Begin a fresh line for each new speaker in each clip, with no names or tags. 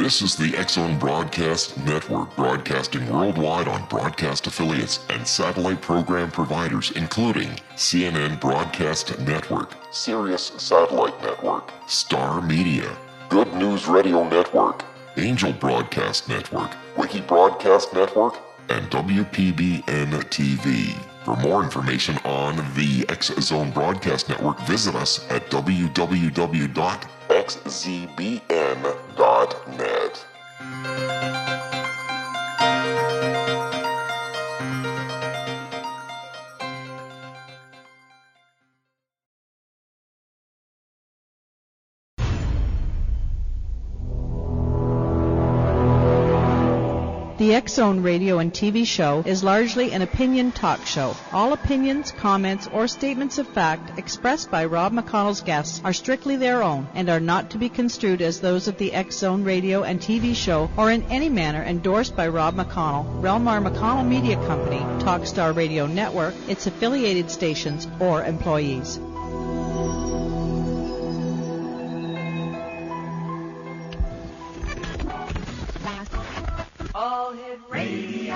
This is the X-Zone Broadcast Network, broadcasting worldwide on broadcast affiliates and satellite program providers, including CNN Broadcast Network, Sirius Satellite Network, Star Media, Good News Radio Network, Angel Broadcast Network, Wiki Broadcast Network, and WPBN TV. For more information on the X-Zone Broadcast Network, visit us at www.xzbn.net.
The X-Zone radio and TV show is largely an opinion talk show. All opinions, comments, or statements of fact expressed by Rob McConnell's guests are strictly their own and are not to be construed as those of the X-Zone radio and TV show or in any manner endorsed by Rob McConnell, REL-MAR McConnell Media Company, Talkstar Radio Network, its affiliated stations, or employees.
All Hit Radio.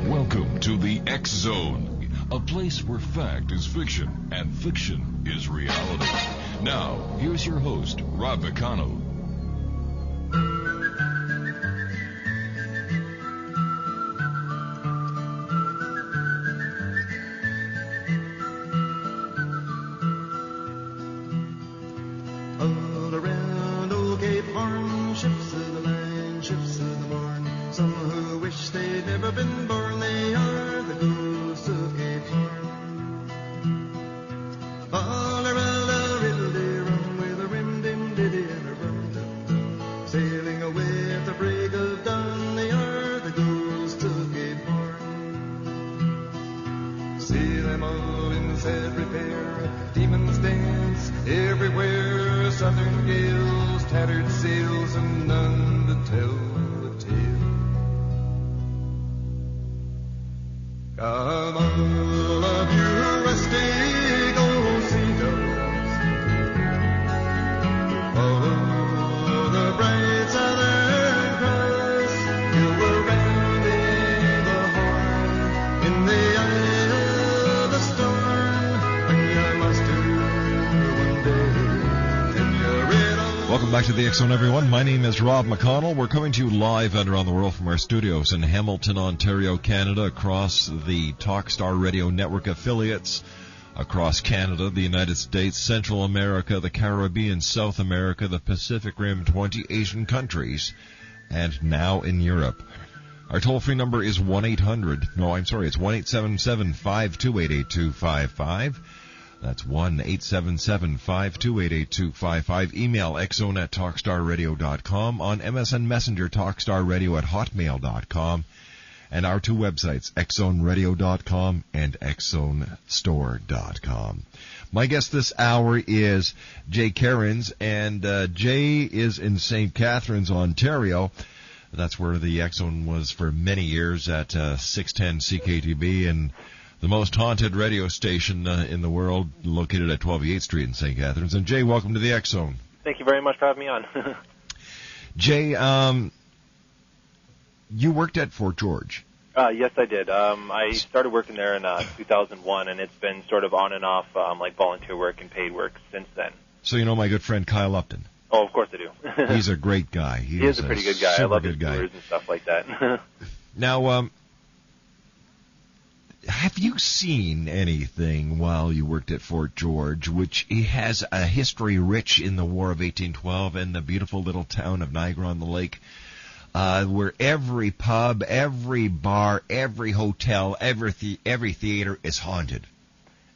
Welcome to the X-Zone, a place where fact is fiction and fiction is reality. Now, here's your host, Rob McConnell.
To the X-Zone, everyone. My name is Rob McConnell. We're coming to you live and around the world from our studios in Hamilton, Ontario, Canada, across the Talkstar Radio Network affiliates, across Canada, the United States, Central America, the Caribbean, South America, the Pacific Rim, 20 Asian countries, and now in Europe. Our toll-free number is 1-877-528-8255. That's 1-877-528-8255. Email xzone@talkstarradio.com. On MSN Messenger, talkstarradio@hotmail.com. And our two websites, xzoneradio.com and xzonestore.com. My guest this hour is Jay CAIRNS, and Jay is in St. Catharines, Ontario. That's where the X-Zone was for many years at 610 CKTB, and the most haunted radio station in the world, located at 12th Street in St. Catharines. And Jay, welcome to the X-Zone.
Thank you very much for having me on.
Jay, you worked at Fort George.
Yes, I did. I started working there in 2001, and it's been sort of on and off, like volunteer work and paid work since then.
So you know my good friend Kyle Upton?
Oh, of course I do.
He's a great guy.
He is a pretty good guy. I love his tours and stuff like that.
Now, have you seen anything while you worked at Fort George, which has a history rich in the War of 1812 and the beautiful little town of Niagara-on-the-Lake, where every pub, every bar, every hotel, every theater is haunted?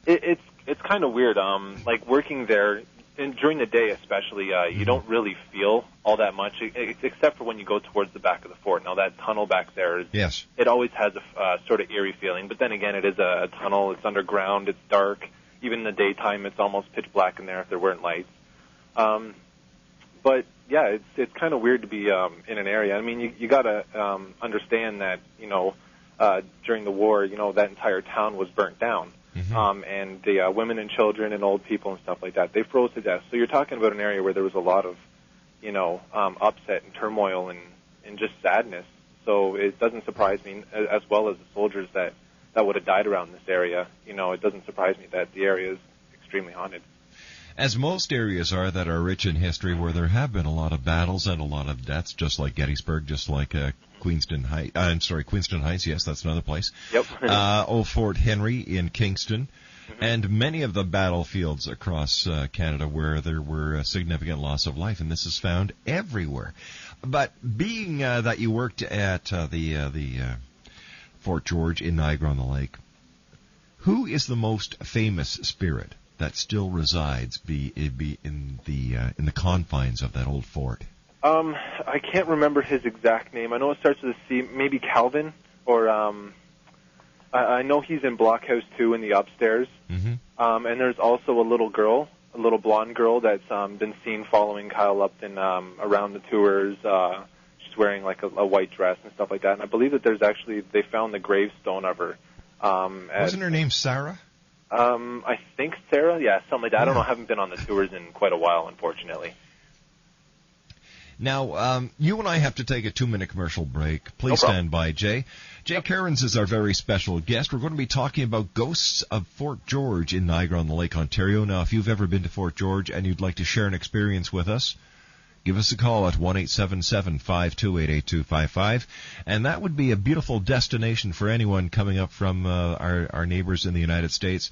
It's kind of weird. Like working there, and during the day especially, you don't really feel all that much, except for when you go towards the back of the fort. Now, that tunnel back there,
yes,
it always has a sort of eerie feeling. But then again, it is a tunnel. It's underground. It's dark. Even in the daytime, it's almost pitch black in there if there weren't lights. But, yeah, it's kind of weird to be in an area. I mean, you got to understand that, you know, during the war, that entire town was burnt down. And the women and children and old people and stuff like that, they froze to death. So you're talking about an area where there was a lot of, upset and turmoil and just sadness. So it doesn't surprise me, as well as the soldiers that would have died around this area. It doesn't surprise me that the area is extremely haunted.
As most areas are that are rich in history, where there have been a lot of battles and a lot of deaths, just like Gettysburg, just like Queenston Heights, yes, that's another place.
Yep.
Old Fort Henry in Kingston, and many of the battlefields across Canada where there were a significant loss of life, and this is found everywhere. But being that you worked at the Fort George in Niagara-on-the-Lake, who is the most famous spirit that still resides in the confines of that old fort?
I can't remember his exact name. I know it starts with a C, maybe Calvin, or I know he's in Blockhouse 2 in the upstairs. And there's also a little girl, a little blonde girl that's been seen following Kyle Upton around the tours. She's wearing like a white dress and stuff like that. And I believe that they found the gravestone of her.
Wasn't her name Sarah?
I think Sarah, yeah, something like that. I don't know, I haven't been on the tours in quite a while, unfortunately.
Now, you and I have to take a 2-minute commercial break. Please stand by, Jay. Jay CAIRNS is our very special guest. We're going to be talking about ghosts of Fort George in Niagara-on-the-Lake, Ontario. Now, if you've ever been to Fort George and you'd like to share an experience with us, give us a call at 1-877-528-8255. And that would be a beautiful destination for anyone coming up from our neighbors in the United States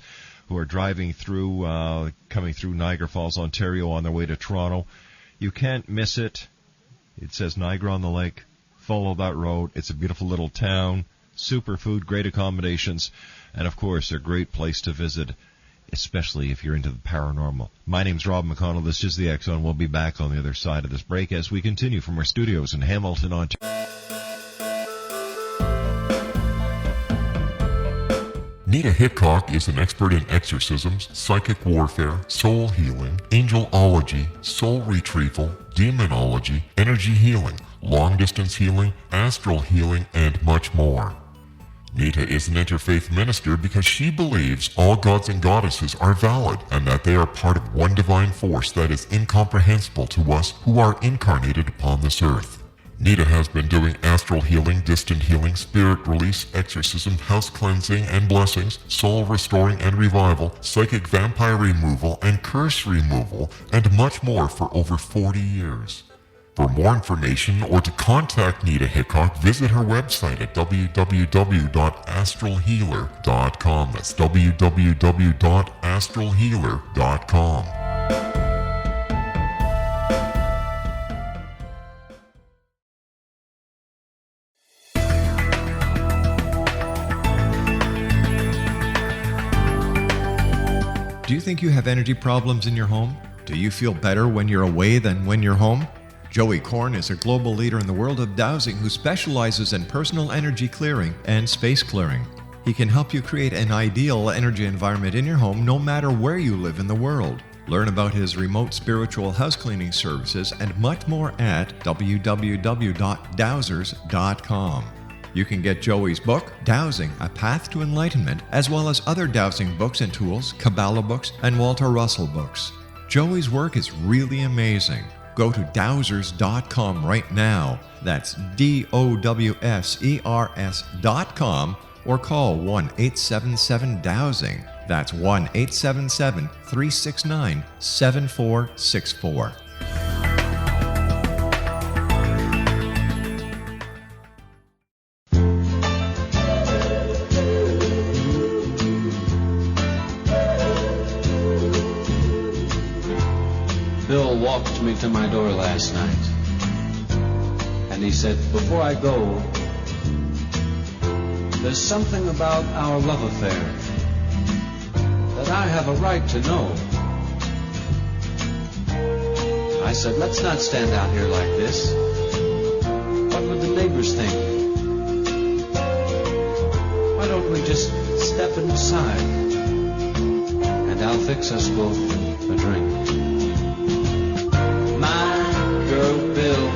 who are driving through, coming through Niagara Falls, Ontario on their way to Toronto. You can't miss it. It says Niagara-on-the-Lake. Follow that road. It's a beautiful little town. Super food, great accommodations, and of course a great place to visit, especially if you're into the paranormal. My name's Rob McConnell. This is the X Zone. We'll be back on the other side of this break as we continue from our studios in Hamilton, Ontario.
Nita Hickok is an expert in exorcisms, psychic warfare, soul healing, angelology, soul retrieval, demonology, energy healing, long-distance healing, astral healing, and much more. Nita is an interfaith minister because she believes all gods and goddesses are valid and that they are part of one divine force that is incomprehensible to us who are incarnated upon this earth. Nita has been doing astral healing, distant healing, spirit release, exorcism, house cleansing and blessings, soul restoring and revival, psychic vampire removal and curse removal, and much more for over 40 years. For more information or to contact Nita Hickok, visit her website at www.astralhealer.com. That's www.astralhealer.com.
Do you think you have energy problems in your home? Do you feel better when you're away than when you're home? Joey Korn is a global leader in the world of dowsing who specializes in personal energy clearing and space clearing. He can help you create an ideal energy environment in your home no matter where you live in the world. Learn about his remote spiritual house cleaning services and much more at www.dowsers.com. You can get Joey's book, Dowsing, A Path to Enlightenment, as well as other dowsing books and tools, Kabbalah books, and Walter Russell books. Joey's work is really amazing. Go to dowsers.com right now. That's DOWSERS.com or call 1-877-DOWSING. That's 1-877-369-7464.
Bill walked me to my door last night, and he said, "Before I go, there's something about our love affair that I have a right to know." I said, "Let's not stand out here like this. What would the neighbors think? Why don't we just step inside, and I'll fix us both a drink." My girl Bill,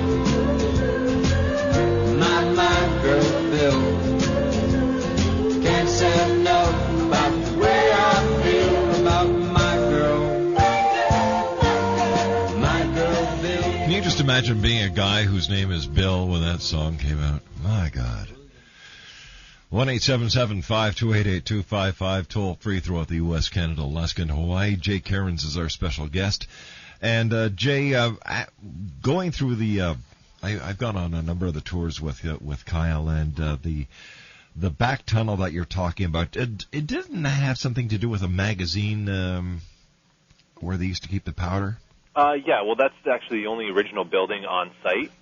my girl Bill,
imagine being a guy whose name is Bill when that song came out? My God. 1-877-528-8255, toll free throughout the U.S., Canada, Alaska, and Hawaii. Jay CAIRNS is our special guest. And Jay, going through the, I've gone on a number of the tours with Kyle, and the back tunnel that you're talking about, it didn't have something to do with a magazine where they used to keep the powder?
Yeah, well, that's actually the only original building on site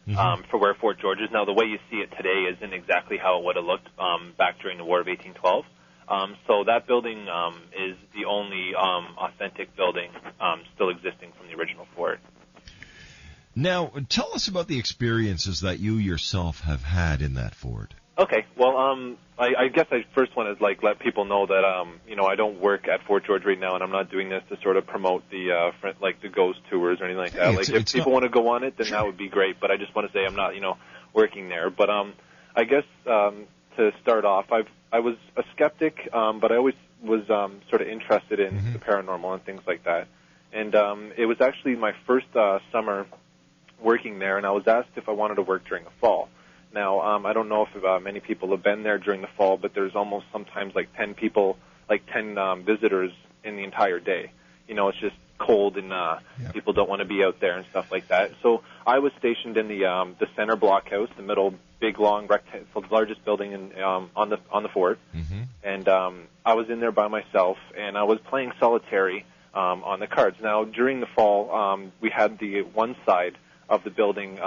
for where Fort George is. Now, the way you see it today isn't exactly how it would have looked back during the War of 1812. So that building is the only authentic building still existing from the original fort.
Now, tell us about the experiences that you yourself have had in that fort.
Okay, well, I guess I first want to let people know that I don't work at Fort George right now, and I'm not doing this to sort of promote the the ghost tours or anything like that. If people want to go on it, then that would be great. But I just want to say I'm not working there. But I guess to start off, I was a skeptic, but I always was sort of interested in the paranormal and things like that. And it was actually my first summer working there, and I was asked if I wanted to work during the fall. Now, I don't know if many people have been there during the fall, but there's almost sometimes 10 people, 10 visitors in the entire day. It's just cold and people don't want to be out there and stuff like that. So I was stationed in the center blockhouse, the middle big long rectangle, the largest building on the fort, and I was in there by myself, and I was playing solitary on the cards. Now, during the fall, we had the one side of the building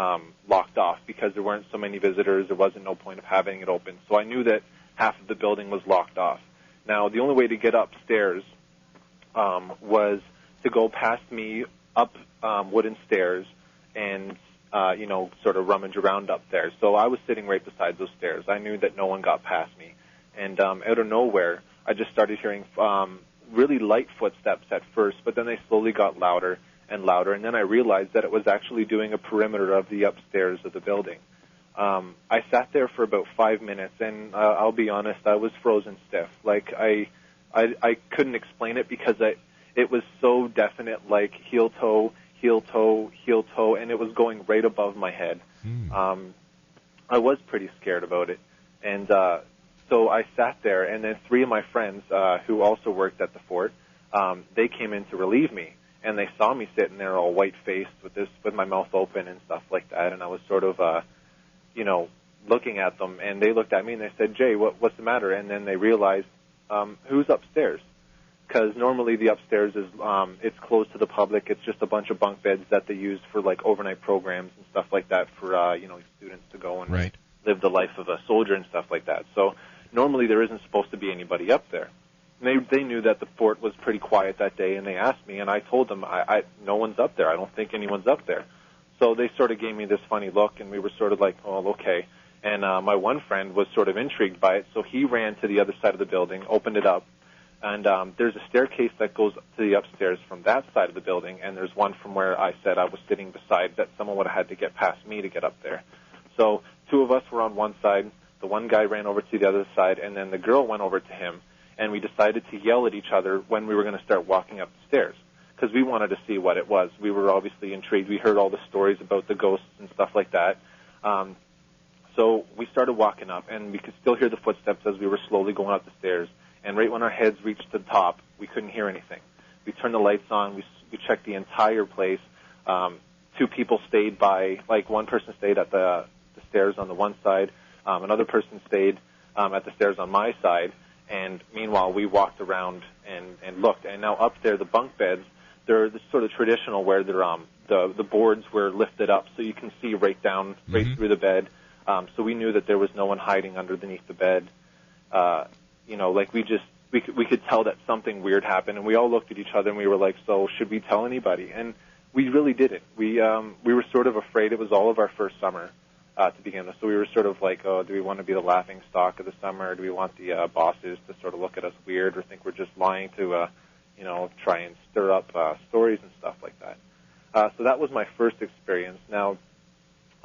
locked off because there weren't so many visitors. There wasn't no point of having it open. So I knew that half of the building was locked off. Now, the only way to get upstairs was to go past me up wooden stairs and, sort of rummage around up there. So I was sitting right beside those stairs. I knew that no one got past me. And out of nowhere, I just started hearing really light footsteps at first, but then they slowly got louder and louder, and then I realized that it was actually doing a perimeter of the upstairs of the building. I sat there for about 5 minutes, and I'll be honest, I was frozen stiff. I couldn't explain it because it was so definite, heel toe, heel toe, heel toe, and it was going right above my head. I was pretty scared about it, and so I sat there, and then 3 of my friends who also worked at the fort, they came in to relieve me. And they saw me sitting there all white-faced with my mouth open and stuff like that. And I was sort of, looking at them. And they looked at me and they said, "Jay, what's the matter?" And then they realized, who's upstairs? Because normally the upstairs is, it's closed to the public. It's just a bunch of bunk beds that they use for, overnight programs and stuff like that for, students to go and live the life of a soldier and stuff like that. So normally there isn't supposed to be anybody up there. They knew that the fort was pretty quiet that day, and they asked me, and I told them, no one's up there. I don't think anyone's up there. So they sort of gave me this funny look, and we were sort of like, oh, okay. And my one friend was sort of intrigued by it, so he ran to the other side of the building, opened it up, and there's a staircase that goes to the upstairs from that side of the building, and there's one from where I said I was sitting beside that someone would have had to get past me to get up there. So 2 of us were on one side, the one guy ran over to the other side, and then the girl went over to him. And we decided to yell at each other when we were going to start walking up the stairs because we wanted to see what it was. We were obviously intrigued. We heard all the stories about the ghosts and stuff like that. So we started walking up, and we could still hear the footsteps as we were slowly going up the stairs. And right when our heads reached the top, we couldn't hear anything. We turned the lights on. We checked the entire place. 2 people stayed by, one person stayed at the stairs on the one side. Another person stayed at the stairs on my side. And meanwhile, we walked around and looked. And now up there, the bunk beds, they're sort of traditional where they're, the boards were lifted up so you can see right down, right through the bed. So we knew that there was no one hiding underneath the bed. We could tell that something weird happened. And we all looked at each other and we were like, so should we tell anybody? And we really didn't. We were sort of afraid. It was all of our first summer. To begin with. So we were sort of like, oh, do we want to be the laughing stock of the summer? Do we want the bosses to sort of look at us weird or think we're just lying to, try and stir up stories and stuff like that? So that was my first experience. Now,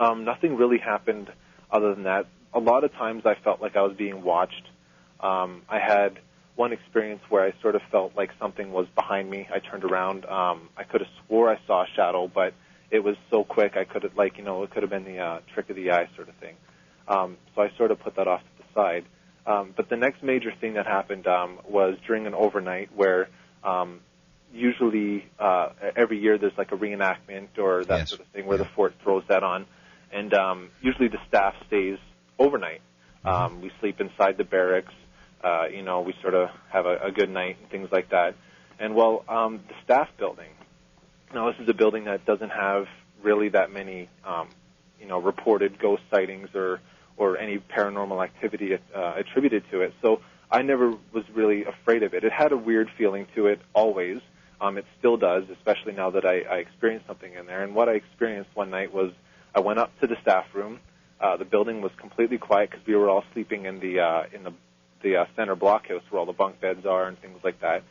nothing really happened other than that. A lot of times I felt like I was being watched. I had one experience where I sort of felt like something was behind me. I turned around. I could have swore I saw a shadow, but it was so quick I could have, like, you know, it could have been the trick of the eye sort of thing. So I sort of put that off to the side. But the next major thing that happened was during an overnight where usually every year there's like a reenactment or that sort of thing where the fort throws that on. And usually the staff stays overnight. We sleep inside the barracks. You know, we sort of have a good night and things like that. And, well, the staff building, now this is a building that doesn't have really that many, you know, reported ghost sightings or any paranormal activity attributed to it. So I never was really afraid of it. It had a weird feeling to it always. It still does, especially now that I experienced something in there. And what I experienced one night was I went up to the staff room. The building was completely quiet because we were all sleeping in the center blockhouse where all the bunk beds are and things like that.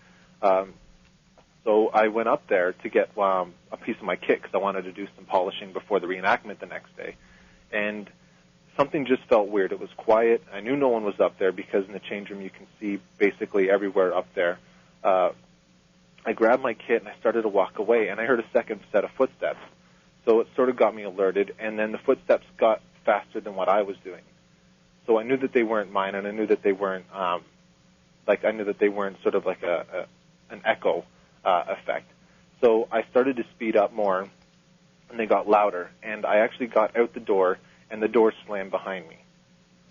So I went up there to get a piece of my kit because I wanted to do some polishing before the reenactment the next day. And something just felt weird. It was quiet. I knew no one was up there because in the change room you can see basically everywhere up there. I grabbed my kit and I started to walk away, and I heard a second set of footsteps. So it sort of got me alerted, and then the footsteps got faster than what I was doing. So I knew that they weren't mine, and I knew that they weren't sort of like an echo effect. So I started to speed up more, and they got louder, and I actually got out the door, and the door slammed behind me.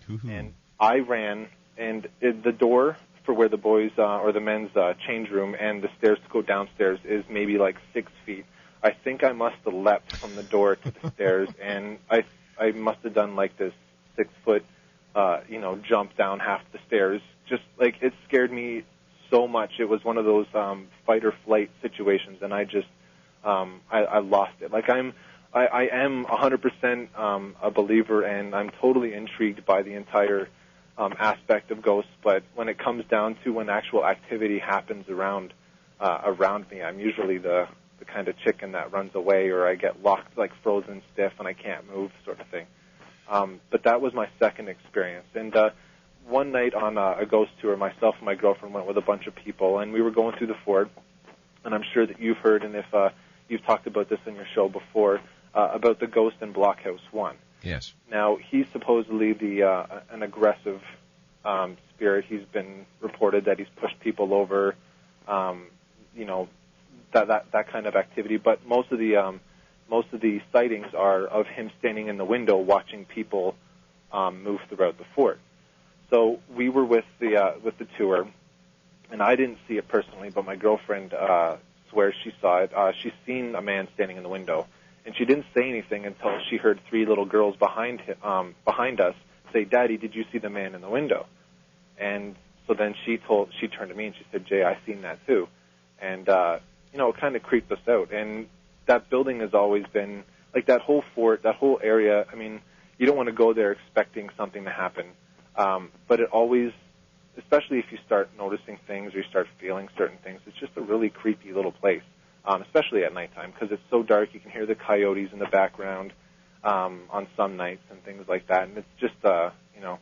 Mm-hmm.
And I ran, and the door for where the boys or the men's change room and the stairs to go downstairs is maybe like 6 feet. I think I must have leapt from the door to the stairs, and I must have done like this 6-foot, you know, jump down half the stairs. Just like it scared me so much. It was one of those fight or flight situations, and I just I lost it. Like I am 100% a believer, and I'm totally intrigued by the entire aspect of ghosts. But when it comes down to when actual activity happens around me, I'm usually the kind of chicken that runs away, or I get locked, like frozen stiff, and I can't move, sort of thing. But that was my second experience. And one night on a ghost tour, myself and my girlfriend went with a bunch of people, and we were going through the fort. And I'm sure that you've heard, and if you've talked about this in your show before, about the ghost in Blockhouse 1.
Yes.
Now, he's supposedly an aggressive spirit. He's been reported that he's pushed people over, you know, that kind of activity. But most of the sightings are of him standing in the window watching people move throughout the fort. So we were with the tour, and I didn't see it personally, but my girlfriend swears she saw it. She's seen a man standing in the window, and she didn't say anything until she heard 3 little girls behind us say, "Daddy, did you see the man in the window?" And so then she turned to me and she said, "Jay, I seen that too." And you know, it kind of creeped us out. And that building has always been like that whole fort, that whole area. I mean, you don't want to go there expecting something to happen, but it always, especially if you start noticing things or you start feeling certain things, it's just a really creepy little place, especially at nighttime because it's so dark. You can hear the coyotes in the background on some nights and things like that, and it's just you know,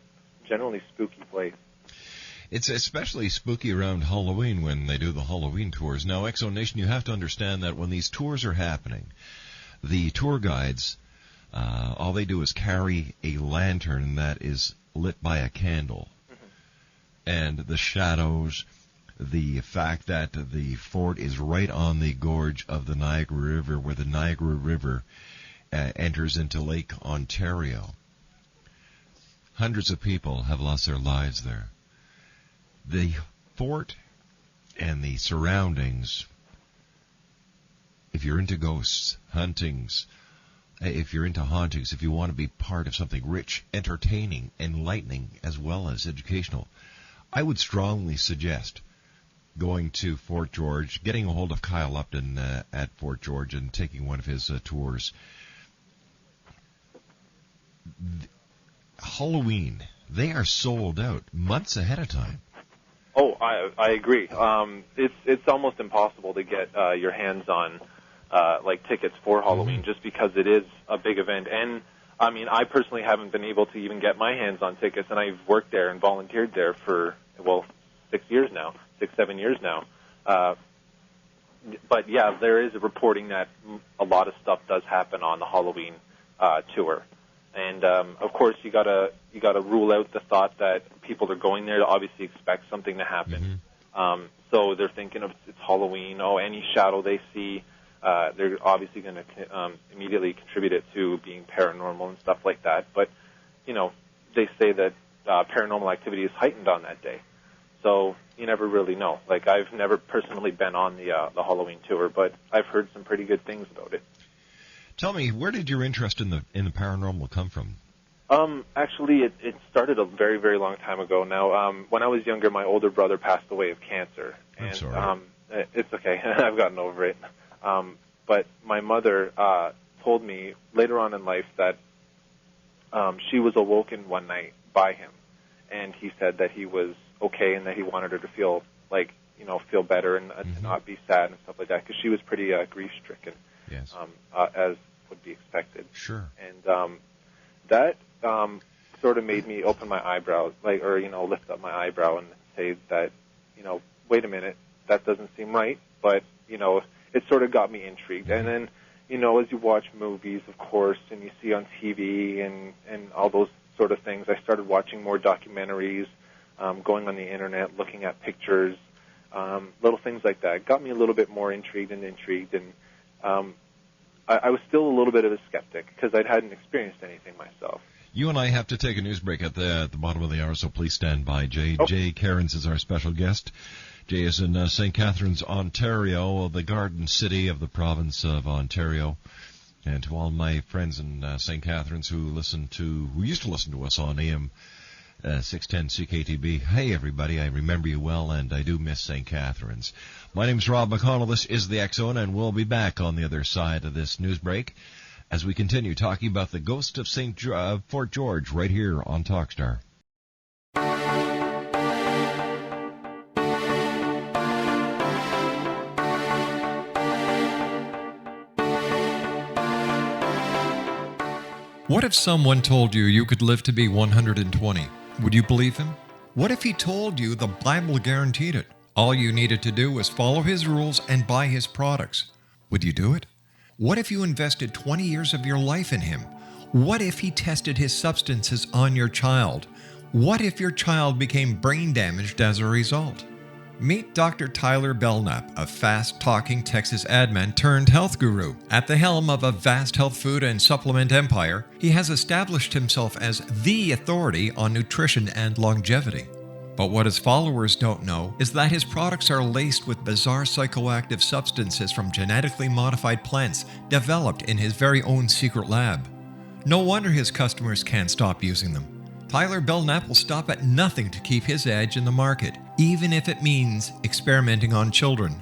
generally spooky place.
It's especially spooky around Halloween when they do the Halloween tours. Now, Exo Nation, you have to understand that when these tours are happening, the tour guides, all they do is carry a lantern that is lit by a candle. Mm-hmm. And the shadows, the fact that the fort is right on the gorge of the Niagara River, where the Niagara River enters into Lake Ontario. Hundreds of people have lost their lives there. The fort and the surroundings, if you're into ghosts, hauntings, if you're into hauntings, if you want to be part of something rich, entertaining, enlightening, as well as educational, I would strongly suggest going to Fort George, getting a hold of Kyle Upton at Fort George and taking one of his tours. Halloween, they are sold out months ahead of time.
Oh, I agree. It's almost impossible to get your hands on like tickets for Halloween just because it is a big event. And I mean, I personally haven't been able to even get my hands on tickets, and I've worked there and volunteered there for 6 years now, 6-7 years now. But yeah, there is a reporting that a lot of stuff does happen on the Halloween tour, and of course you gotta rule out the thought that people are going there to obviously expect something to happen. So they're thinking of it's Halloween. Oh, any shadow they see, they're obviously going to immediately contribute it to being paranormal and stuff like that. But they say that paranormal activity is heightened on that day. So you never really know. Like, I've never personally been on the Halloween tour, but I've heard some pretty good things about it.
Tell me, where did your interest in the paranormal come from?
Actually, it started a very, very long time ago now. When I was younger, my older brother passed away of cancer.
I'm sorry.
It's okay. I've gotten over it. But my mother told me later on in life that she was awoken one night by him, and he said that he was okay and that he wanted her to feel feel better and to not be sad and stuff like that, because she was pretty grief-stricken,
yes,
as would be expected.
Sure.
And that sort of made me open my eyebrows, lift up my eyebrow and say that, wait a minute, that doesn't seem right, but, it sort of got me intrigued. And then, as you watch movies, of course, and you see on TV and all those sort of things, I started watching more documentaries, going on the internet, looking at pictures, little things like that. It got me a little bit more intrigued, and I was still a little bit of a skeptic because I hadn't experienced anything myself.
You and I have to take a news break at the bottom of the hour, so please stand by. Jay CAIRNS is our special guest. Jay is in St. Catharines, Ontario, the Garden City of the province of Ontario. And to all my friends in St. Catharines who used to listen to us on AM 610 CKTB, hey everybody, I remember you well, and I do miss St. Catharines. My name's Rob McConnell. This is the X-Zone, and we'll be back on the other side of this news break as we continue talking about the ghost of Fort George right here on Talkstar.
What if someone told you you could live to be 120? Would you believe him? What if he told you the Bible guaranteed it? All you needed to do was follow his rules and buy his products. Would you do it? What if you invested 20 years of your life in him? What if he tested his substances on your child? What if your child became brain damaged as a result? Meet Dr. Tyler Belknap, a fast-talking Texas admin turned health guru. At the helm of a vast health food and supplement empire, he has established himself as the authority on nutrition and longevity. But what his followers don't know is that his products are laced with bizarre psychoactive substances from genetically modified plants developed in his very own secret lab. No wonder his customers can't stop using them. Tyler Belknap will stop at nothing to keep his edge in the market, even if it means experimenting on children.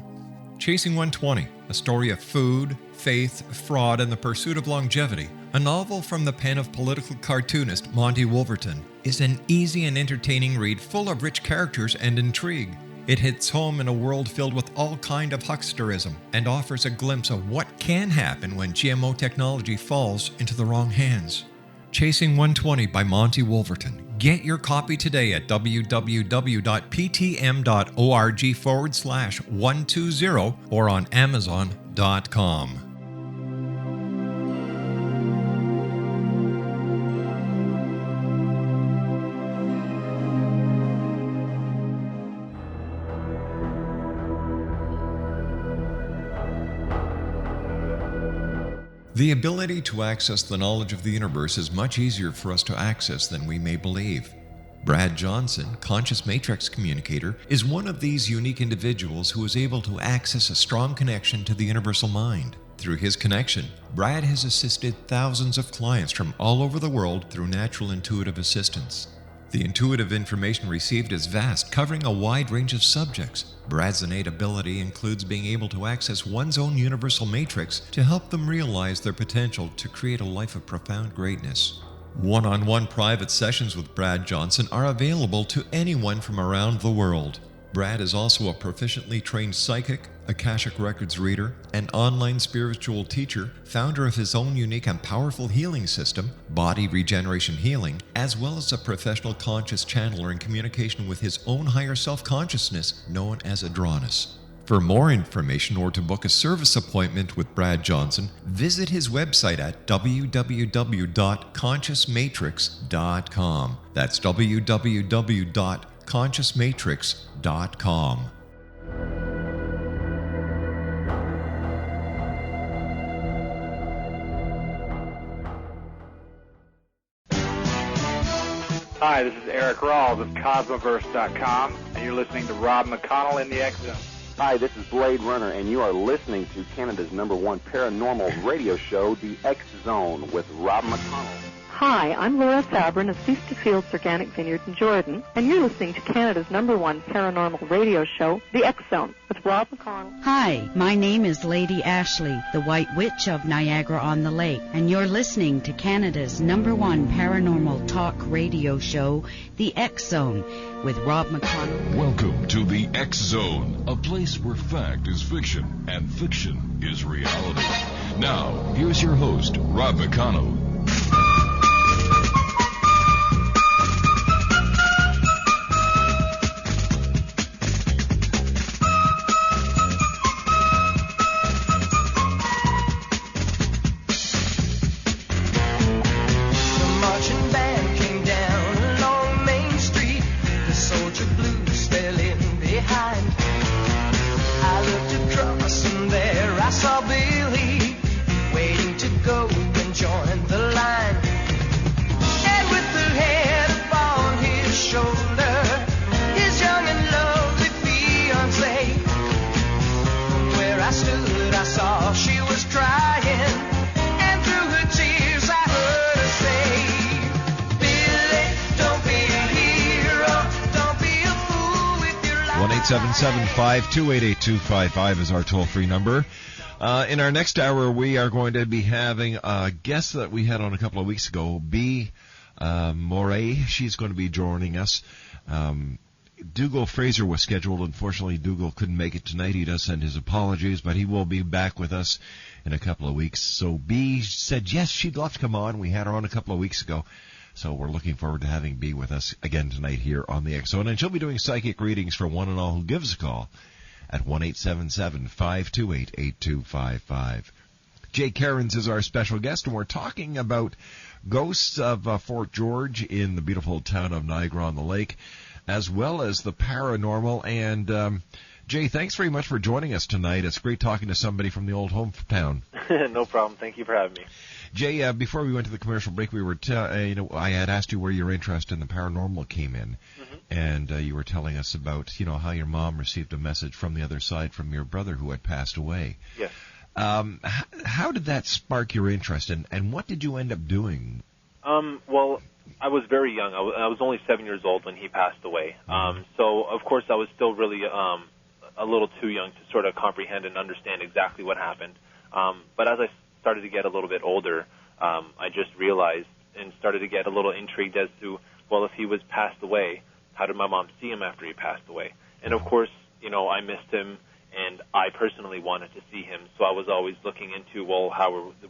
Chasing 120, a story of food, faith, fraud, and the pursuit of longevity, a novel from the pen of political cartoonist Monty Wolverton, is an easy and entertaining read full of rich characters and intrigue. It hits home in a world filled with all kind of hucksterism and offers a glimpse of what can happen when GMO technology falls into the wrong hands. Chasing 120 by Monty Wolverton. Get your copy today at www.ptm.org/120 or on Amazon.com. The ability to access the knowledge of the universe is much easier for us to access than we may believe. Brad Johnson, conscious matrix communicator, is one of these unique individuals who is able to access a strong connection to the universal mind. Through his connection, Brad has assisted thousands of clients from all over the world through natural intuitive assistance. The intuitive information received is vast, covering a wide range of subjects. Brad's innate ability includes being able to access one's own universal matrix to help them realize their potential to create a life of profound greatness. One-on-one private sessions with Brad Johnson are available to anyone from around the world. Brad is also a proficiently trained psychic, Akashic Records reader, an online spiritual teacher, founder of his own unique and powerful healing system, Body Regeneration Healing, as well as a professional conscious channeler in communication with his own higher self-consciousness known as Adronis. For more information or to book a service appointment with Brad Johnson, visit his website at www.consciousmatrix.com. That's www.consciousmatrix.com.
Hi, this is Eric Rawls of Cosmoverse.com, and you're listening to Rob McConnell in the X Zone.
Hi, this is Blade Runner, and you are listening to Canada's #1 paranormal radio show, The X Zone, with Rob McConnell.
Hi, I'm Laura Sabrin of Feast to Fields Organic Vineyard in Jordan, and you're listening to Canada's #1 paranormal radio show, The X Zone, with Rob McConnell.
Hi, my name is Lady Ashley, the White Witch of Niagara-on-the-Lake, and you're listening to Canada's #1 paranormal talk radio show, The X Zone, with Rob McConnell.
Welcome to the X Zone, a place where fact is fiction and fiction is reality. Now, here's your host, Rob McConnell.
Seven 5288255 is our toll-free number. In our next hour, we are going to be having a guest that we had on a couple of weeks ago, B. Moray. She's going to be joining us. Dougal Fraser was scheduled. Unfortunately, Dougal couldn't make it tonight. He does send his apologies, but he will be back with us in a couple of weeks. So B said yes, she'd love to come on. We had her on a couple of weeks ago. So we're looking forward to having B with us again tonight here on the X Zone. And she'll be doing psychic readings for one and all who gives a call at 1-877-528-8255. Jay CAIRNS is our special guest, and we're talking about ghosts of Fort George in the beautiful town of Niagara-on-the-Lake, as well as the paranormal. And Jay, thanks very much for joining us tonight. It's great talking to somebody from the old hometown.
No problem. Thank you for having me.
Jay, before we went to the commercial break, we were I had asked you where your interest in the paranormal came in, and you were telling us about how your mom received a message from the other side from your brother who had passed away.
Yes.
How did that spark your interest, and what did you end up doing?
Well, I was very young. I was only 7 years old when he passed away. So of course I was still really a little too young to sort of comprehend and understand exactly what happened. But as I started to get a little bit older, I just realized and started to get a little intrigued as to, well, if he was passed away, how did my mom see him after he passed away? And of course, I missed him, and I personally wanted to see him, so I was always looking into, well,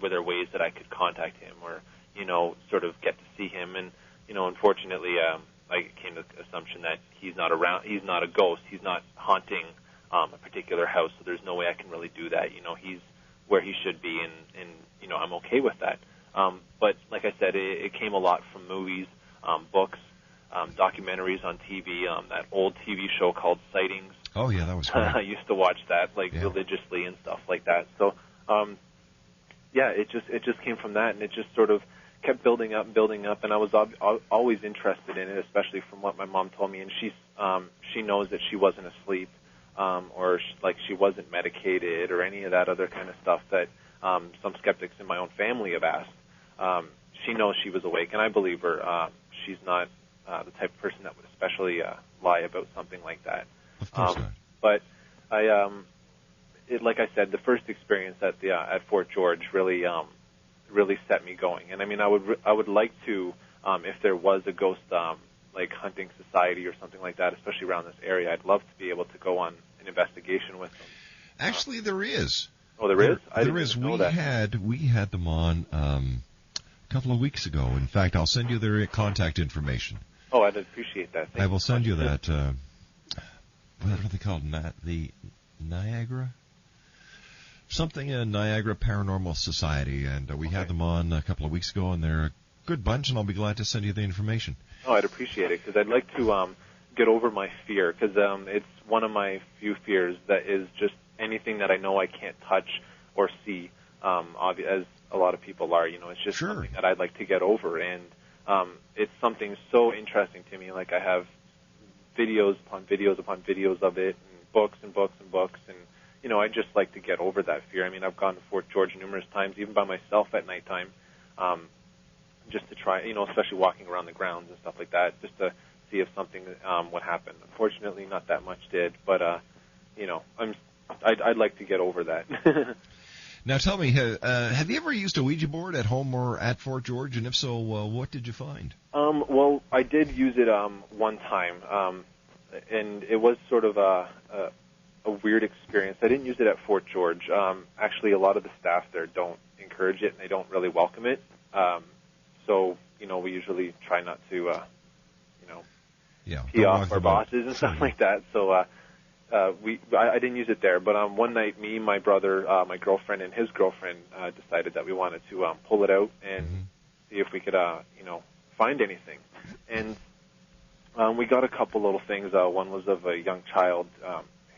were there ways that I could contact him or, sort of get to see him? And, unfortunately, I came to the assumption that he's not around, he's not a ghost, he's not haunting a particular house, so there's no way I can really do that. He's where he should be, and I'm okay with that. But like I said, it came a lot from movies, books, documentaries on TV, that old TV show called Sightings.
Oh, yeah, that was great.
I used to watch that, religiously and stuff like that. So, it just came from that, and it just sort of kept building up, and I was always interested in it, especially from what my mom told me, and she knows that she wasn't asleep, or she wasn't medicated or any of that other kind of stuff that some skeptics in my own family have asked. She knows she was awake, and I believe her. She's not the type of person that would especially lie about something like that.
Of course not.
But like I said, the first experience at Fort George really set me going. And I mean, I would like to, if there was a ghost hunting society or something like that, especially around this area, I'd love to be able to go on an investigation with them.
Actually, there is.
Oh, there is?
There is. We had them on a couple of weeks ago. In fact, I'll send you their contact information.
Oh, I'd appreciate that.
I will send you that. What are they called? The Niagara? Something in Niagara Paranormal Society, and we had them on a couple of weeks ago, and they're a good bunch, and I'll be glad to send you the information.
Oh, I'd appreciate it, because I'd like to get over my fear, because it's one of my few fears that is just anything that I know I can't touch or see, as a lot of people are. It's just something that I'd like to get over, and it's something so interesting to me. Like, I have videos upon videos upon videos of it, and books and books and books, and I just like to get over that fear. I mean, I've gone to Fort George numerous times, even by myself at nighttime, just to try, especially walking around the grounds and stuff like that, just to see if something would happen. Unfortunately, not that much did, but I'd like to get over that.
Now, tell me, have you ever used a Ouija board at home or at Fort George, and if so, what did you find?
Well, I did use it one time, and it was sort of a weird experience. I didn't use it at Fort George. Actually, a lot of the staff there don't encourage it, and they don't really welcome it. So, we usually try not to, pee off our bosses and stuff like that. So, I didn't use it there. But one night, me, my brother, my girlfriend, and his girlfriend decided that we wanted to pull it out and see if we could, find anything. And we got a couple little things. One was of a young child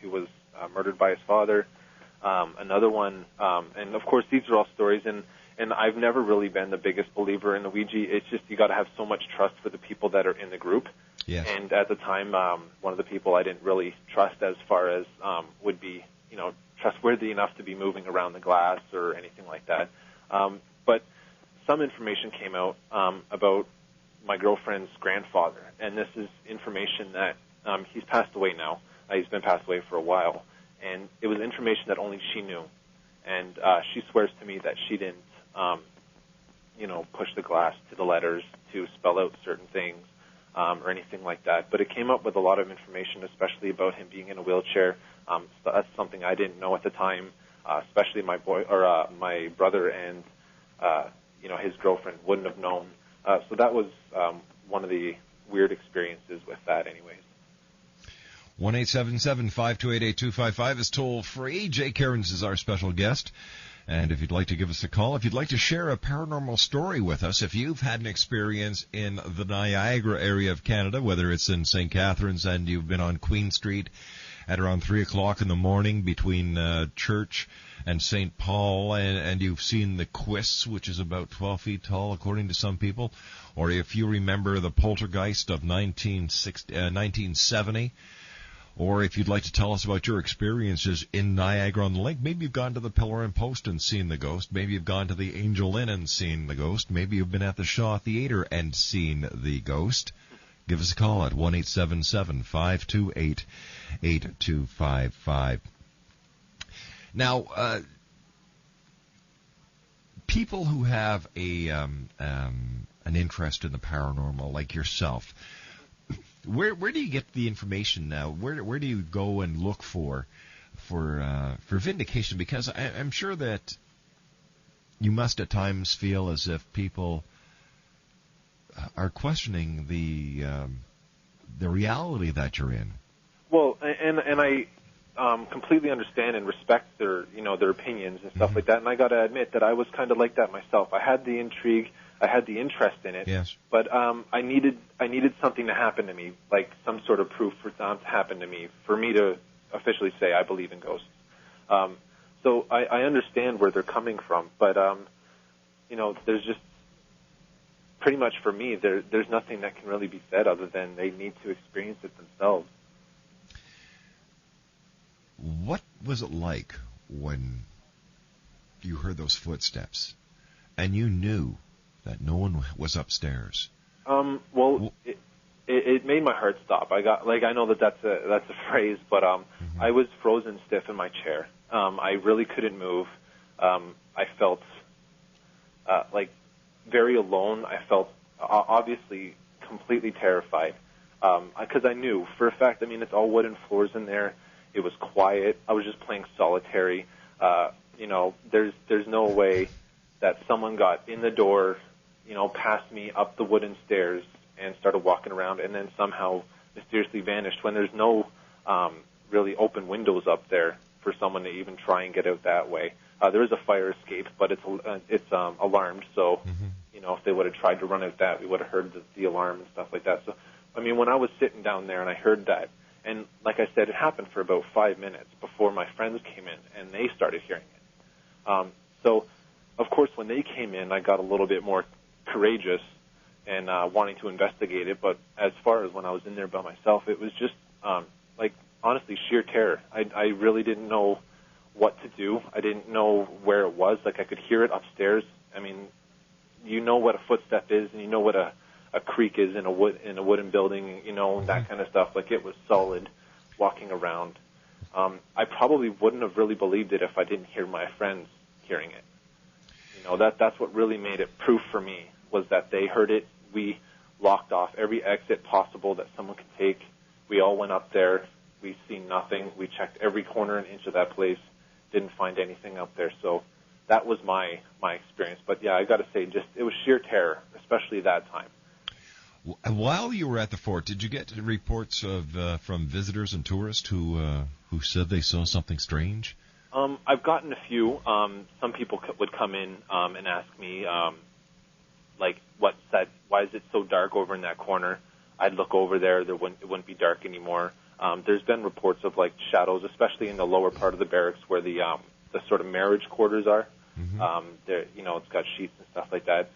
who was murdered by his father. Another one, and of course these are all stories, and I've never really been the biggest believer in the Ouija. It's just you got to have so much trust for the people that are in the group.
Yes.
And at the time, one of the people I didn't really trust as far as would be, trustworthy enough to be moving around the glass or anything like that. But some information came out about my girlfriend's grandfather, and this is information that he's passed away now. He's been passed away for a while, and it was information that only she knew. And she swears to me that she didn't, push the glass to the letters to spell out certain things or anything like that. But it came up with a lot of information, especially about him being in a wheelchair. That's something I didn't know at the time, especially my brother and his girlfriend wouldn't have known. So that was one of the weird experiences with that, anyways.
1-877-528-8255 is toll free. Jay CAIRNS is our special guest. And if you'd like to give us a call, if you'd like to share a paranormal story with us, if you've had an experience in the Niagara area of Canada, whether it's in St. Catharines and you've been on Queen Street at around 3 o'clock in the morning between Church and St. Paul, and you've seen the Quists, which is about 12 feet tall, according to some people, or if you remember the poltergeist of 1970, or if you'd like to tell us about your experiences in Niagara-on-the-Lake, maybe you've gone to the Pillar and Post and seen the ghost, maybe you've gone to the Angel Inn and seen the ghost, maybe you've been at the Shaw Theatre and seen the ghost. Give us a call at 1-877-528-8255. Now, people who have an interest in the paranormal, like yourself, where do you get the information now? Where do you go and look for vindication? Because I'm sure that you must at times feel as if people are questioning the reality that you're in.
Well, and I completely understand and respect their opinions and stuff like that. And I got to admit that I was kind of like that myself. I had the intrigue, I had the interest in it.
Yes.
But I needed something to happen to me, like some sort of proof for something to happen to me, for me to officially say I believe in ghosts. So I understand where they're coming from, but there's just pretty much for me there's nothing that can really be said other than they need to experience it themselves.
What was it like when you heard those footsteps and you knew that no one was upstairs?
Well, it made my heart stop. I know that's a phrase, but I was frozen stiff in my chair. I really couldn't move. I felt very alone. I felt obviously completely terrified because I knew for a fact. I mean, it's all wooden floors in there. It was quiet. I was just playing solitary. There's no way that someone got in the door, past me up the wooden stairs and started walking around and then somehow mysteriously vanished when there's no really open windows up there. for someone to even try and get out that way. There is a fire escape, but it's alarmed, so if they would have tried to run out that, we would have heard the alarm and stuff like that. So, I mean, when I was sitting down there and I heard that, and like I said, it happened for about 5 minutes before my friends came in, and they started hearing it. So, of course, when they came in, I got a little bit more courageous and wanting to investigate it. But as far as when I was in there by myself, it was just, honestly, sheer terror. I really didn't know what to do. I didn't know where it was. Like, I could hear it upstairs. I mean, you know what a footstep is, and you know what a creak is in a wooden building, that kind of stuff. Like, it was solid walking around. I probably wouldn't have really believed it if I didn't hear my friends hearing it. That's what really made it proof for me, was that they heard it. We locked off every exit possible that someone could take. We all went up there. We seen nothing. We checked every corner and inch of that place. Didn't find anything up there. So that was my experience. But yeah, I got to say, it was sheer terror, especially that time.
While you were at the fort, did you get reports from visitors and tourists who said they saw something strange?
I've gotten a few. Some people would come in and ask me, why is it so dark over in that corner? I'd look over there. It wouldn't be dark anymore. There's been reports of shadows, especially in the lower part of the barracks where the sort of marriage quarters are. There, it's got sheets and stuff like that.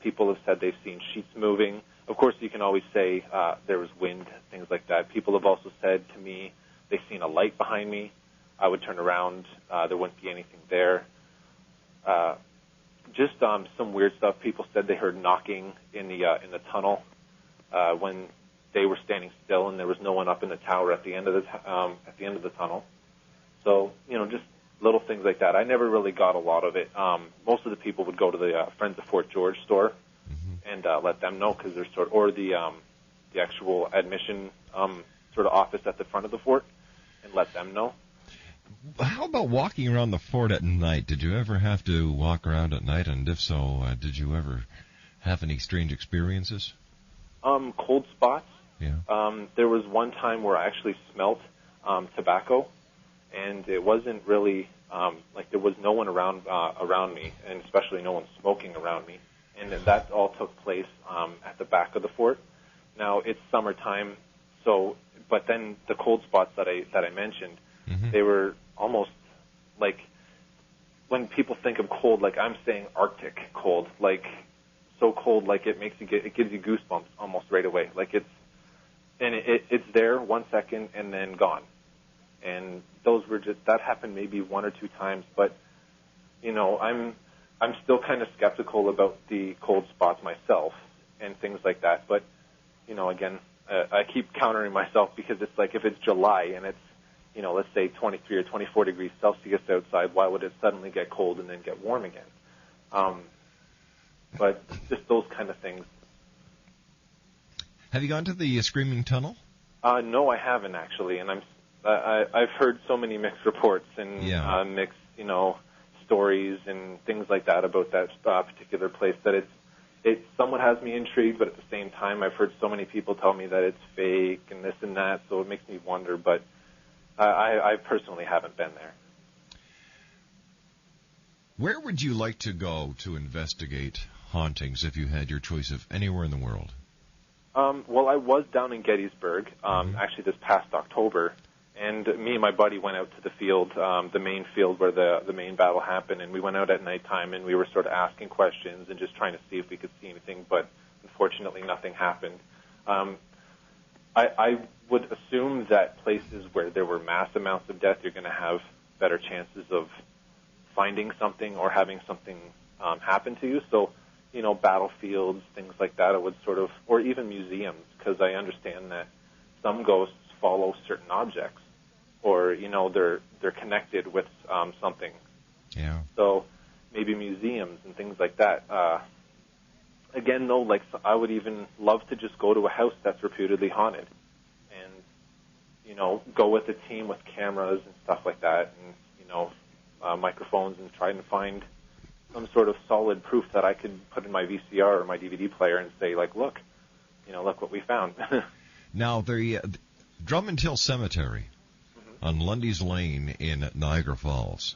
People have said they've seen sheets moving. Of course, you can always say there was wind, things like that. People have also said to me they've seen a light behind me. I would turn around. There wouldn't be anything there. Just some weird stuff. People said they heard knocking in the tunnel when they were standing still, and there was no one up in the tower at the end of the tunnel. So just little things like that. I never really got a lot of it. Most of the people would go to the Friends of Fort George store and let them know, because there's or the actual admission sort of office at the front of the fort, and let them know.
How about walking around the fort at night? Did you ever have to walk around at night? And if so, did you ever have any strange experiences?
Cold spots.
Yeah.
There was one time where I actually smelt tobacco, and it wasn't really there was no one around me, and especially no one smoking around me. And that all took place at the back of the fort. Now it's summertime, but then the cold spots that I mentioned, they were almost like, when people think of cold, like I'm saying Arctic cold, like so cold, like it gives you goosebumps almost right away. Like it's there 1 second and then gone. And that happened maybe 1 or 2 times, but I'm still kind of skeptical about the cold spots myself and things like that. But again, I keep countering myself, because it's like, if it's July and it's let's say 23 or 24 degrees Celsius outside, why would it suddenly get cold and then get warm again? But just those kind of things.
Have you gone to the Screaming Tunnel?
No, I haven't actually, and I've heard so many mixed reports and mixed stories and things like that about that particular place, that it somewhat has me intrigued, but at the same time I've heard so many people tell me that it's fake and this and that, so it makes me wonder. But I personally haven't been there.
Where would you like to go to investigate hauntings if you had your choice of anywhere in the world?
Well, I was down in Gettysburg, actually this past October, and me and my buddy went out to the field, the main field where the main battle happened, and we went out at nighttime, and we were sort of asking questions and just trying to see if we could see anything, but unfortunately nothing happened. I would assume that places where there were mass amounts of death, you're going to have better chances of finding something or having something happen to you. So, battlefields, things like that, it would sort of, or even museums, because I understand that some ghosts follow certain objects, or, they're connected with something.
Yeah.
So maybe museums and things like that. Again, though, I would even love to just go to a house that's reputedly haunted and, go with a team with cameras and stuff like that and, microphones, and try and find some sort of solid proof that I could put in my VCR or my DVD player and say, look what we found.
Now, the Drummond Hill Cemetery, on Lundy's Lane in Niagara Falls.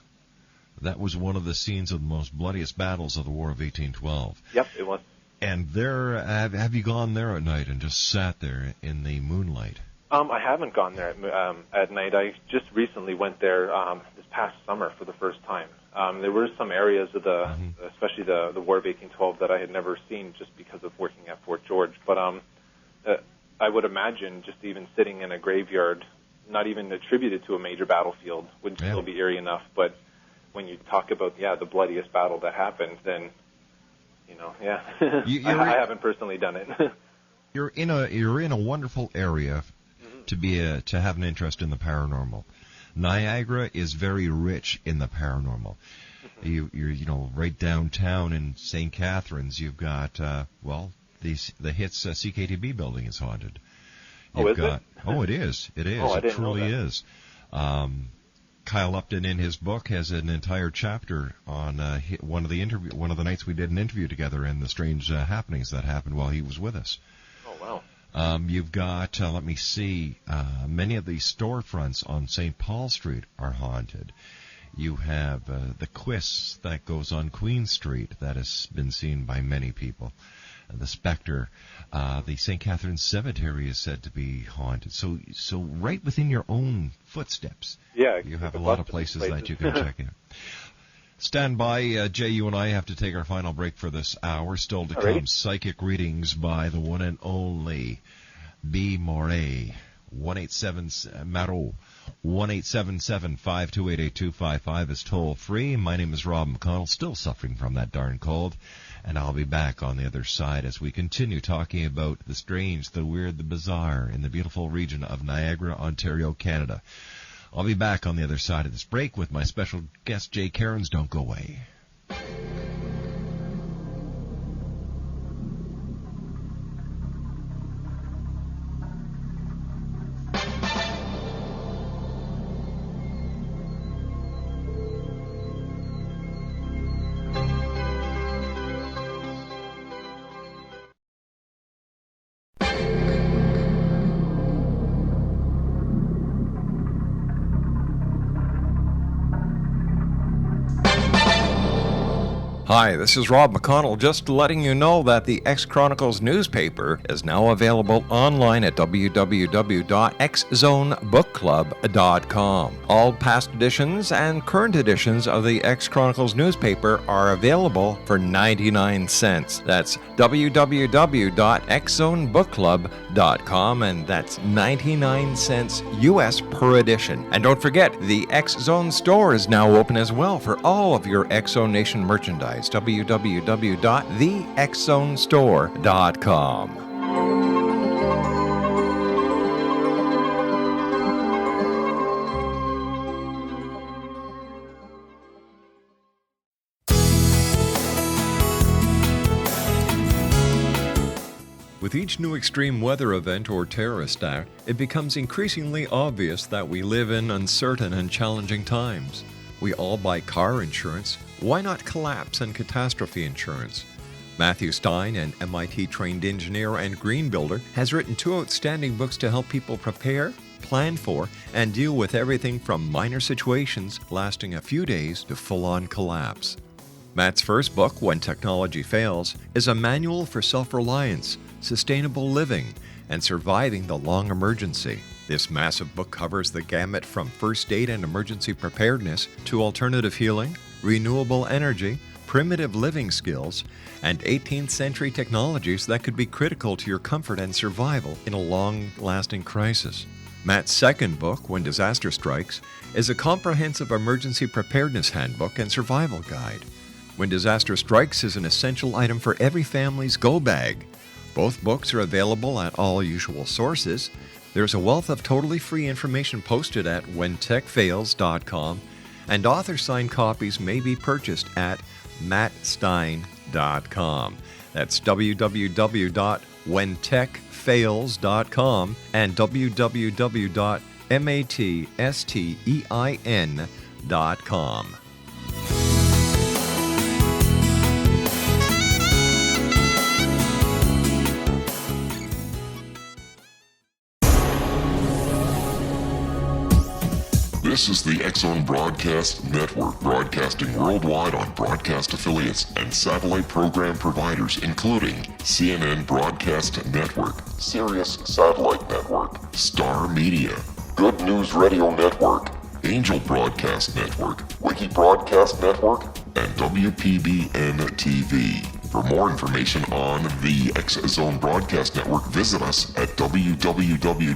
That was one of the scenes of the most bloodiest battles of the War of 1812.
Yep, it was.
And there, have you gone there at night and just sat there in the moonlight?
I haven't gone there at night. I just recently went there this past summer for the first time. There were some areas of especially the War of 1812, that I had never seen just because of working at Fort George. But I would imagine just even sitting in a graveyard, not even attributed to a major battlefield, would still be eerie enough. But when you talk about the bloodiest battle that happened, then I haven't personally done it.
You're in a wonderful area to have an interest in the paranormal. Niagara is very rich in the paranormal. You're right downtown in St. Catharines. You've got the HITS CKTB building is haunted. It is. It is. It truly is. Kyle Upton in his book has an entire chapter on one of the nights we did an interview together and the strange happenings that happened while he was with us.
Oh wow.
You've got, let me see, many of these storefronts on St. Paul Street are haunted. You have the Quiss that goes on Queen Street that has been seen by many people. The Spectre, the St. Catharines Cemetery is said to be haunted. So right within your own footsteps, you have a lot of places that you can check in. Stand by, Jay, you and I have to take our final break for this hour. Still to come, psychic readings by the one and only B. Moret. 1-877-528-8255 is toll free. My name is Rob McConnell, still suffering from that darn cold, and I'll be back on the other side as we continue talking about the strange, the weird, the bizarre in the beautiful region of Niagara, Ontario, Canada. I'll be back on the other side of this break with my special guest, Jay CAIRNS. Don't go away.
Hi, this is Rob McConnell, just letting you know that the X-Chronicles newspaper is now available online at www.xzonebookclub.com. All past editions and current editions of the X-Chronicles newspaper are available for 99 cents. That's www.xzonebookclub.com, and that's 99 cents U.S. per edition. And don't forget, the X-Zone store is now open as well for all of your X-Zone Nation merchandise. www.thexzonestore.com. With each new extreme weather event or terrorist act, it becomes increasingly obvious that we live in uncertain and challenging times. We all buy car insurance. Why not collapse and catastrophe insurance? Matthew Stein, an MIT-trained engineer and green builder, has written 2 outstanding books to help people prepare, plan for, and deal with everything from minor situations lasting a few days to full-on collapse. Matt's first book, When Technology Fails, is a manual for self-reliance, sustainable living, and surviving the long emergency. This massive book covers the gamut from first aid and emergency preparedness to alternative healing, renewable energy, primitive living skills, and 18th century technologies that could be critical to your comfort and survival in a long-lasting crisis. Matt's second book, When Disaster Strikes, is a comprehensive emergency preparedness handbook and survival guide. When Disaster Strikes is an essential item for every family's go bag. Both books are available at all usual sources. There's a wealth of totally free information posted at whentechfails.com, and author-signed copies may be purchased at mattstein.com. That's www.whentechfails.com and www.mattstein.com.
This is the X-Zone Broadcast Network, broadcasting worldwide on broadcast affiliates and satellite program providers, including CNN Broadcast Network, Sirius Satellite Network, Star Media, Good News Radio Network, Angel Broadcast Network, Wiki Broadcast Network, and WPBN TV. For more information on the X-Zone Broadcast Network, visit us at www.xzbn.net.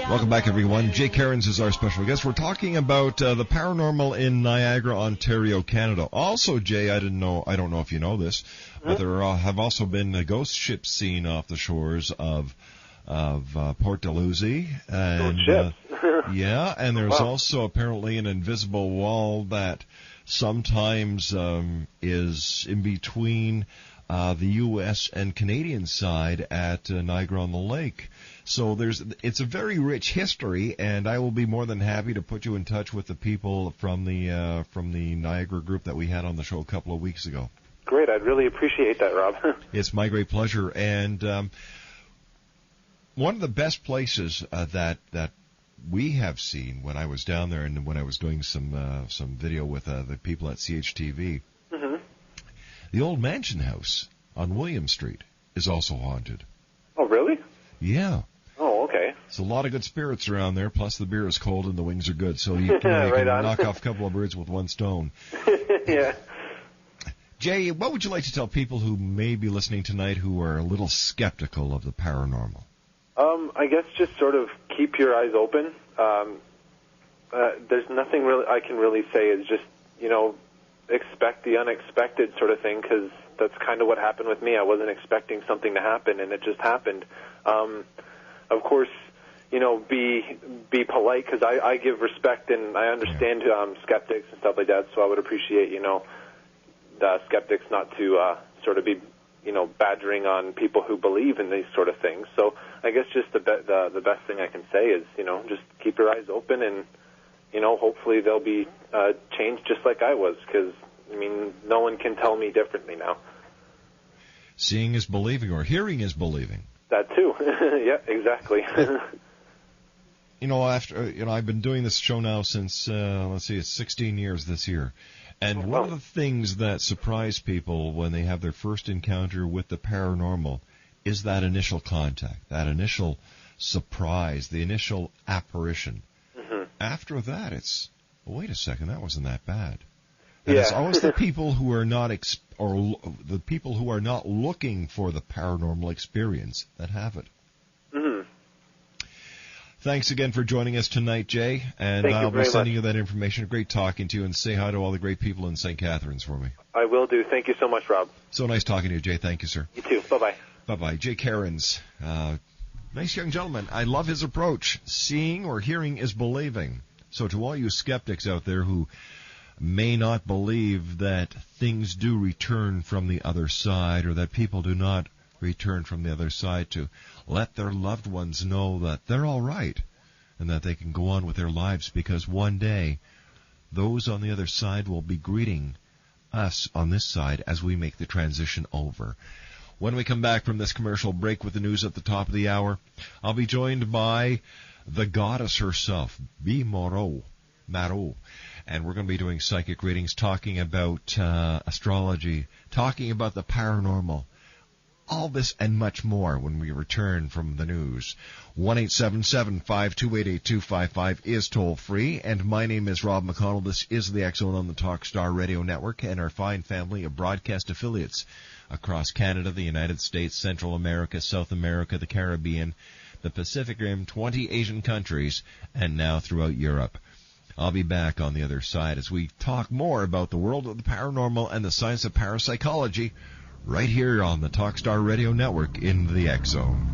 Welcome back, everyone. Jay CAIRNS is our special guest. We're talking about the paranormal in Niagara, Ontario, Canada. Also, Jay, I don't know if you know this, but there have also been ghost ships seen off the shores of Port Dalhousie. And, yeah, and there's also apparently an invisible wall that sometimes is in between the U.S. and Canadian side at Niagara-on-the-Lake. So it's a very rich history, and I will be more than happy to put you in touch with the people from the Niagara group that we had on the show a couple of weeks ago.
Great, I'd really appreciate that, Rob.
It's my great pleasure. And one of the best places that we have seen when I was down there and when I was doing some video with the people at CHTV, the old mansion house on William Street is also haunted.
Oh, really?
Yeah.
Oh, okay.
There's a lot of good spirits around there, plus the beer is cold and the wings are good, so you can knock off a couple of birds with one stone.
Yeah.
Jay, what would you like to tell people who may be listening tonight who are a little skeptical of the paranormal?
I guess just sort of keep your eyes open. There's nothing really I can really say. Is just, expect the unexpected sort of thing, because that's kind of what happened with me. I wasn't expecting something to happen, and it just happened. Of course, be polite, because I give respect, and I understand skeptics and stuff like that, so I would appreciate, the skeptics not to sort of be, badgering on people who believe in these sort of things. So I guess just the best thing I can say is, just keep your eyes open, and, hopefully they'll be changed just like I was, because, no one can tell me differently now.
Seeing is believing, or hearing is believing.
That too. Yeah, exactly.
I've been doing this show now since, it's 16 years this year. And one of the things that surprise people when they have their first encounter with the paranormal is that initial contact, that initial surprise, the initial apparition. After that, it's, wait a second, that wasn't that bad. And it's always the people who are not the people who are not looking for the paranormal experience that have it. Thanks again for joining us tonight, Jay. And I'll be sending you that information. Great talking to you, and say hi to all the great people in St. Catharines for me.
I will do. Thank you so much, Rob.
So nice talking to you, Jay. Thank you, sir.
You too. Bye-bye.
Bye-bye. Jay CAIRNS. Nice young gentleman. I love his approach. Seeing or hearing is believing. So to all you skeptics out there who may not believe that things do return from the other side, or that people do not return from the other side, to let their loved ones know that they're all right and that they can go on with their lives, because one day those on the other side will be greeting us on this side as we make the transition over. When we come back from this commercial break with the news at the top of the hour, I'll be joined by the goddess herself, B. Marot, and we're going to be doing psychic readings, talking about astrology, talking about the paranormal. All this and much more when we return from the news. 1-877-528-8255 is toll-free, and my name is Rob McConnell. This is the X-Zone on the Talkstar Radio Network and our fine family of broadcast affiliates across Canada, the United States, Central America, South America, the Caribbean, the Pacific Rim, 20 Asian countries, and now throughout Europe. I'll be back on the other side as we talk more about the world of the paranormal and the science of parapsychology right here on the Talkstar Radio Network in the X Zone.